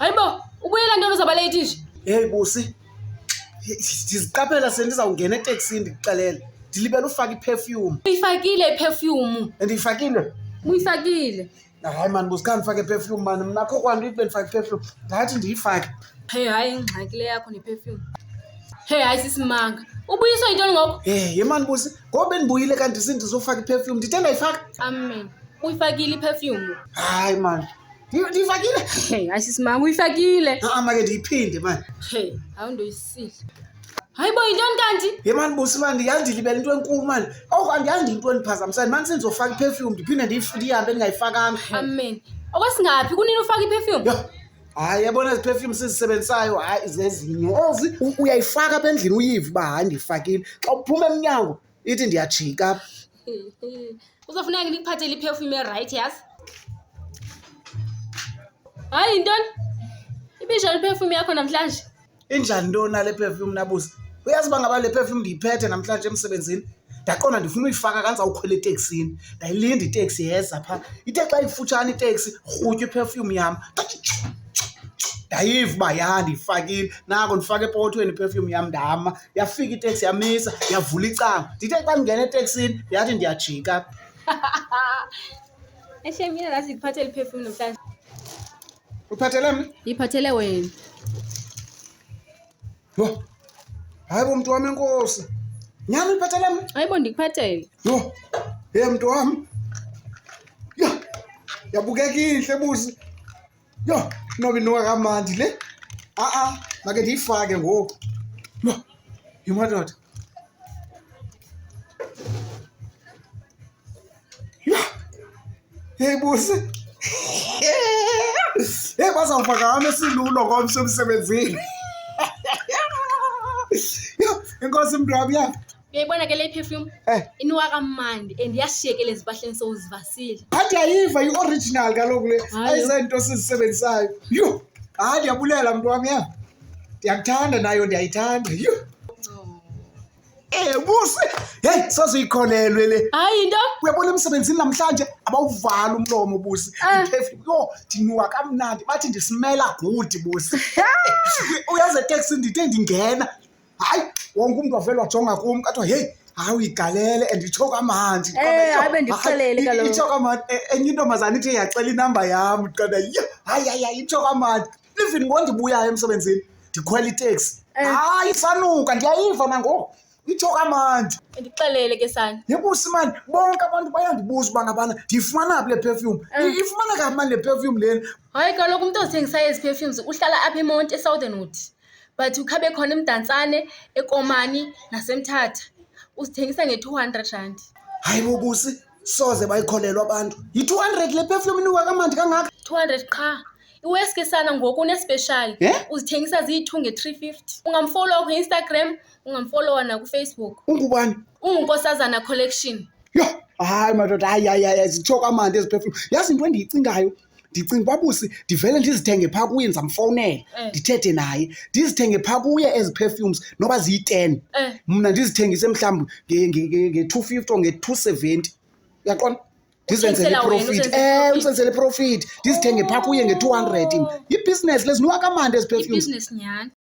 Hayibo, ubuyela ntoni uzaba late nje? Hey busi. Ndiziqaphela sendizawungena eteksini ndikuxelele. Ndilibele ufaka iperfume. Uyifakile iperfume. Andiyifakile? Uyifakile. Hayi man busi khange ndifake iperfume man. Mna akho kwanto ibe ndifake iperfume. Ndathi ndiyifake. Hey hayi ingxaki le yakho neperfume. Hey hayi sisimanga. Ubuyiswa yintoni ngoku? Ye man busi. Ngoba ndibuyile kanti sindizofaka iperfume. Ndithe ndayifaka? Amen. Uyifakile iperfume. Hayi man. Ndiyifakile? Hey hayi sisimanga uyifakile. Make ndiyiphinde man. Hey awundoyisile. Hayibo yintoni kanti? Ye man busi man ndiyandilibela into enkulu man. Andiyandi into endiphazamisayo. Man sendizofaka iperfume ndiphinde ndihambe ndingayifakanga. Amen. Okwesingaphi kunini ufaka iperfume? Yo. Hayi yabona ezi perfume sizisebenzisayo hayi zezinye. Ezi uyayifaka apha endlini uyive uba hayi ndiyifakile. Xa uphuma emnyango ithi ndiyajika apha. Uzofuneka ndikuphathele iperfume right yazi? Hayi yintoni? Ibinjani iperfume yakho namhlanje? Injani ntoni nale perfume nabusi? Uyazi uba ngaba le perfume ndiyiphethe namhlanje emsebenzini. Ndaqonda ndifuna uyifaka kanzawukhwela eteksini. Ndayilinda iteksi yeza phaa. Ithe xa ifutshane iteksi rhutya iperfume yam. Ndayiva uba ya ndiyifakile. Nako ndifake epokothweni iperfume yam ndama. Yafika iteksi yamisa yavula icala. Ndithe xa ndingena eteksini yathi ndiyajika. Eshem mina nathi ndikuphathele iperfume namhlanje. Uphathele mna? Yiphathele wena. Yho. Hayi bo mntu wami enkosi. Nyani uphathele mna? Hayibo ndikuphathele. Yho. Hey mntu wami. Yho. Yabukeka inhle busi. Yho, noba inuka kamandi le. Make ndiyifake ngoku. Yho. Yimadoda. Yho. Hey busi. Hey bazawufaka ngami esilulo ngomso emsebenzini. Yho, inkosi mntu wami ya. Uyayibona ke le perfume? Inuka kamandi and iyashiyekela ezimpahleni sowuzivasile. Athi ayiva i-original kaloku le. Ayizinto sizisebenzisayo. Yho. Hayi ndiyabulela mntu wami ya. Ndiyakuthanda nayo ndiyayithanda. Yho. Busi. Hey sozuyikholelwe le. Hayi into? Uyabona emsebenzini namhlanje abawuvala umlomo busi. Iperfume yho ndinuka kamnandi bathi ndisimela good busi. Uyazi eteksi ndithe ndingena. Hayi wonke umuntu wavela wajonga kum kathiwa hey hayi uyigalele and itsho kamandi. Hayi bendikuxelele kaloku. Itsho kamandi enye intombazana ithi yacela inamba yam qanda yho hayi itsho kamandi. Even ngondibuyayo emsebenzini ndikhwela iteksi. Hayi sanuka ndiyayiva nangoku. Itsho kamandi. Ndikuxelele ke sana. Yebusi man bonke abantu bayandibuza uba ngabana ndiyifumana phi le perfume. Ifumana kaphi mani le perfume lena? Hayi kaloku umuntu ozithengisayo ezi perfumes uhlala apha eMonti eSouthernwood. But ukhabe khona eMdantsane, eKomani naseMthatha. Uzithengisa nge-200 rand. Hayi bo busi soze bayikholelwa abantu. Yi-200 le perfume inuka kamandi kangaka? 200 qha. Iweske sana ngoku unespecial. Uzithengisa ziyi-2 nge-350. Ungamfollow ku-Instagram, ungamfollowa naku-Facebook. Ungubani? UNkosazana Collection. Yho, hayi madoda hayi zitsho kamandi ezi perfume. Yazi into endiyicingayo ndicinga uba busi ndivele ndizithenge phaa kuye ndizamfowunela ndithethe naye ndizithenge phaa kuye ezi perfumes noba ziyi-10 mna ndizithengise mhlawumbi nge-250 or nge-270 uyaqonda ndizenzele profit ndizenzele profit ndizithenge phaa kuye nge-200 ibhizinesi lezinuka kamandi ezi perfumes. Ibhizinesi nyhani.